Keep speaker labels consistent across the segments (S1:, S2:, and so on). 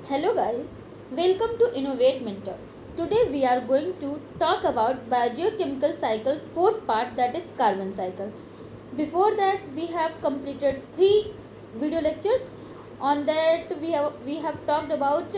S1: Hello guys, welcome to Innovate Mentor. Today we are going to talk about biogeochemical cycle fourth part, that is carbon cycle. Before that we have completed 3 video lectures. On that we have talked about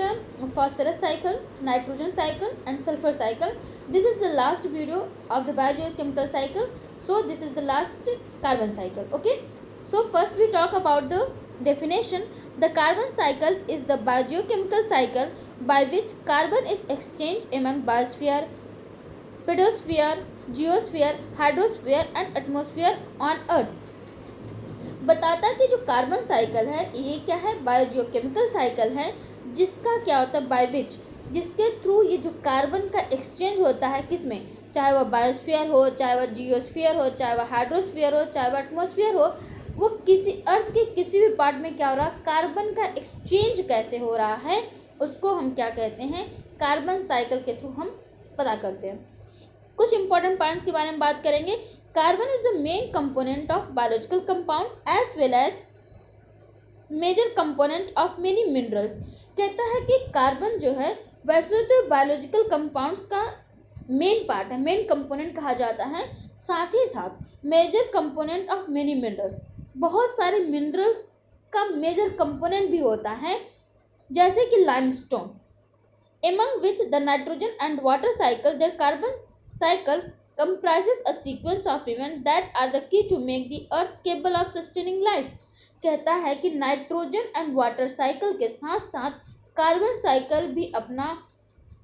S1: phosphorus cycle, nitrogen cycle and sulfur cycle. This is the last video of the biogeochemical cycle. So this is the last carbon cycle. Okay. So first we talk about the definition. The carbon cycle is the biogeochemical cycle by which carbon is exchanged among biosphere, pedosphere, geosphere, hydrosphere and atmosphere on earth. बताता है कि जो carbon cycle है ये क्या है, biogeochemical cycle है, जिसका क्या होता है बाय विच, जिसके थ्रू ये जो कार्बन का एक्सचेंज होता है किसमें, चाहे वह बायोस्फीयर हो, चाहे वह जियोस्फीयर हो, चाहे वह हाइड्रोस्फीयर हो, चाहे वह एटमॉस्फेयर हो, वो किसी अर्थ के किसी भी पार्ट में क्या हो रहा है, कार्बन का एक्सचेंज कैसे हो रहा है, उसको हम क्या कहते हैं, कार्बन साइकिल के थ्रू हम पता करते हैं। कुछ इंपॉर्टेंट पॉइंट्स के बारे में बात करेंगे। Carbon is the main component of biological compound as well as major component of many minerals. कहता है कि कार्बन जो है वैसे तो बायोलॉजिकल कंपाउंड्स का मेन पार्ट है, मेन कंपोनेंट कहा जाता है, साथ ही साथ major component of many minerals, बहुत सारे मिनरल्स का मेजर कंपोनेंट भी होता है, जैसे कि limestone. Among with the nitrogen and water cycle there carbon cycle comprises a sequence of events that are the key to make the earth capable of sustaining life। कहता है कि nitrogen and water cycle के साथ साथ carbon cycle भी अपना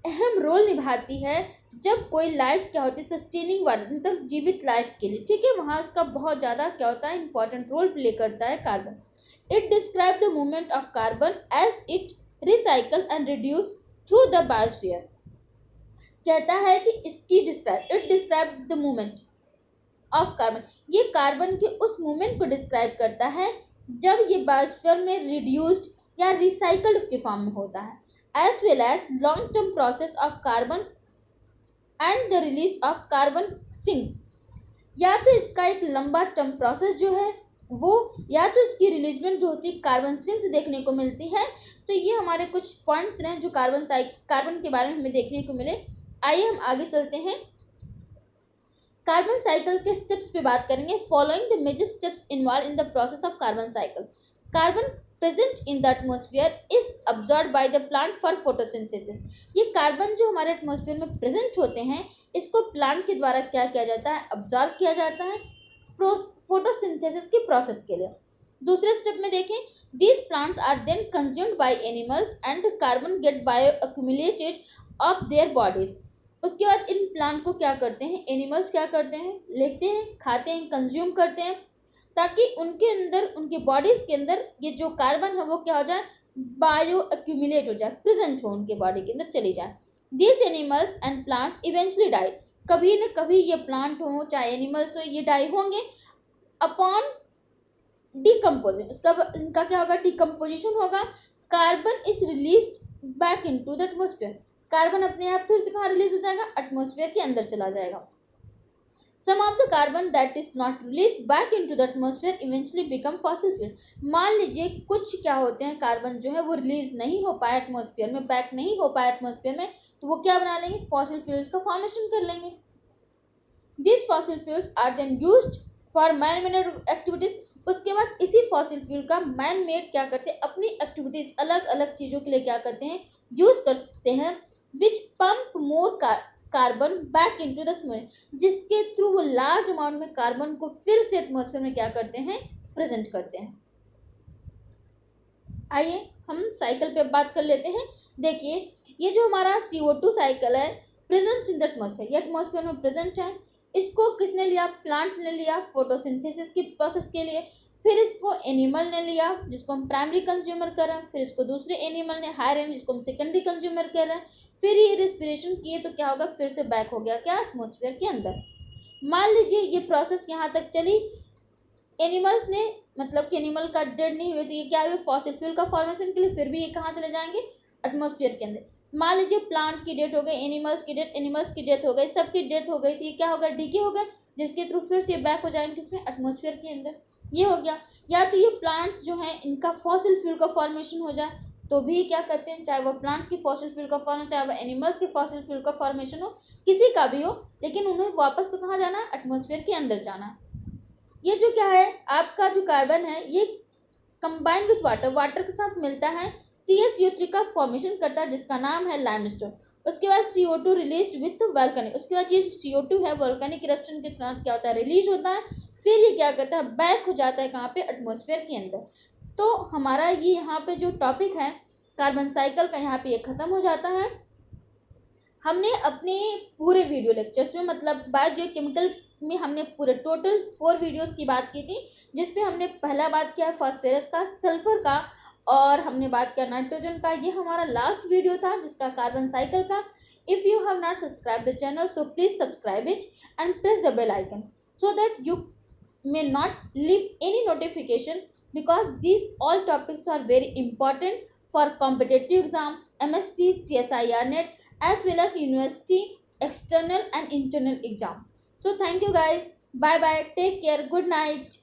S1: अहम role निभाती है जब कोई लाइफ क्या होती है सस्टेनिंग वाली, मतलब जीवित लाइफ के लिए, ठीक है, वहाँ उसका बहुत ज़्यादा क्या होता है इंपॉर्टेंट रोल प्ले करता है carbon. It describe the movement of carbon as it recycle and reduce through the biosphere. कहता है कि it describe the movement of carbon, ये कार्बन के उस मूवमेंट को डिस्क्राइब करता है जब ये बायोस्फीयर में रिड्यूस्ड या रिसाइकल्ड के फॉर्म में होता है, as well as long term process of carbon and the release of carbon sinks. या तो इसका एक लंबा टर्म प्रोसेस जो है वो, या तो इसकी रिलीजमेंट जो होती है कार्बन सिंक्स देखने को मिलती है। तो ये हमारे कुछ पॉइंट्स रहे जो कार्बन के बारे में हमें देखने को मिले। आइए हम आगे चलते हैं, कार्बन साइकिल के स्टेप्स पे बात करेंगे। Following the major steps involve in the process of carbon cycle. Carbon present in the atmosphere is absorb by the plant for photosynthesis. ये कार्बन जो हमारे एटमॉस्फेयर में प्रेजेंट होते हैं इसको प्लांट के द्वारा क्या किया जाता है, अब्जॉर्ब किया जाता है फोटोसिंथेसिस के प्रोसेस के लिए। दूसरे स्टेप में देखें, these plants are then consumed by animals and carbon get bioaccumulated of their bodies. उसके बाद इन प्लांट को क्या करते हैं, एनिमल्स क्या करते हैं, लेते हैं, खाते हैं, कंज्यूम करते हैं, ताकि उनके अंदर, उनके बॉडीज़ के अंदर ये जो कार्बन है वो क्या हो जाए, बायो अक्यूमुलेट हो जाए, प्रेजेंट हो उनके बॉडी के अंदर चली जाए। This animals and plants eventually die. कभी न कभी ये प्लांट हो चाहे एनिमल्स हो ये डाई होंगे अपॉन डिकम्पोजिंग। उसका इनका क्या होगा, डिकम्पोजिशन होगा। Carbon is released back into the atmosphere. Carbon अपने आप फिर से कहाँ रिलीज हो जाएगा, एटमॉस्फेयर के अंदर चला जाएगा। Some of the carbon that is not released back into the atmosphere eventually become fossil fuel. मान लीजिए कुछ क्या होते हैं, कार्बन जो है वो रिलीज नहीं हो पाया एटमॉस्फेयर में, बैक नहीं हो पाया एटमॉस्फेयर में, तो वो क्या बना लेंगे, फॉसिल फ्यूल्स का फॉर्मेशन कर लेंगे। This fossil fuels are then used for man made activities. उसके बाद इसी फॉसिल फ्यूल का मैन मेड क्या करते हैं, अपनी एक्टिविटीज अलग अलग चीज़ों के लिए क्या करते हैं, यूज करते हैं, which pump more carbon back into the atmosphere, जिसके थ्रू वो लार्ज अमाउंट में कार्बन को फिर से एटमॉस्फेयर में क्या करते हैं, प्रेजेंट करते हैं। आइए हम साइकिल पे बात कर लेते हैं। देखिए ये जो हमारा CO2 साइकिल है, प्रेजेंट इन द एटमॉस्फेयर, ये एटमॉस्फेयर में प्रेजेंट है। इसको किसने लिया, प्लांट ने लिया फोटोसिंथेसिस की प्रोसेस के लिए। फिर इसको एनिमल ने लिया जिसको हम प्राइमरी कंज्यूमर कर रहे हैं, फिर इसको दूसरे एनिमल ने हायर एनिमल जिसको हम सेकेंडरी कंज्यूमर कर रहे हैं, फिर ये रेस्पिरेशन किए तो क्या होगा, फिर से बैक हो गया क्या, एटमॉस्फेयर के अंदर। मान लीजिए ये प्रोसेस यहाँ तक चली, एनिमल्स ने, मतलब कि एनिमल का डेड नहीं हुए तो ये क्या हुए, फॉसिल फ्यूल का फॉर्मेशन के लिए, फिर भी ये कहाँ चले जाएंगे, एटमॉस्फेयर के अंदर। मान लीजिए प्लांट की डेथ हो गई, एनिमल्स की डेथ हो गई, सबकी डेथ हो गई, तो ये क्या होगा, डीके होगा, जिसके थ्रू फिर से बैक हो जाएंगे किसमें, एटमॉस्फेयर के अंदर। ये हो गया। या तो ये प्लांट्स जो हैं इनका फॉसिल फ्यूल का फॉर्मेशन हो जाए तो भी क्या करते हैं, चाहे वो प्लांट्स की फॉसिल फ्यूल का फॉर्म हो, चाहे वो एनिमल्स की फॉसिल फ्यूल का फॉर्मेशन हो, किसी का भी हो, लेकिन उन्हें वापस तो कहाँ जाना है, एटमॉस्फेयर के अंदर जाना है। ये जो क्या है, आपका जो कार्बन है ये कंबाइन विथ वाटर, वाटर के साथ मिलता है, CaCO3 का फॉर्मेशन करता है जिसका नाम है लाइमस्टोन। उसके बाद CO2 रिलीज विथ वोल्केनिक, उसके बाद ये CO2 है वोल्केनिक इरप्शन के तहत क्या होता है, रिलीज होता है, फिर ये क्या करता है, बैक हो जाता है कहाँ पे, एटमॉस्फेयर के अंदर। तो हमारा ये यहाँ पे जो टॉपिक है कार्बन साइकिल का, यहाँ पे ये ख़त्म हो जाता है। हमने अपने पूरे वीडियो लेक्चर्स में, मतलब बायोकेमिकल में हमने पूरे टोटल 4 वीडियोस की बात की थी, जिसपे हमने पहला बात किया फास्फोरस का, सल्फर का, और हमने बात किया नाइट्रोजन का। ये हमारा लास्ट वीडियो था जिसका कार्बन साइकिल का। If you have not subscribe the channel, so please subscribe it and press the bell icon so that you may not leave any notification, because these all topics are very important for competitive exam, MSc, CSIR net, as well as university external and internal exam. So thank you guys, bye bye, take care, good night.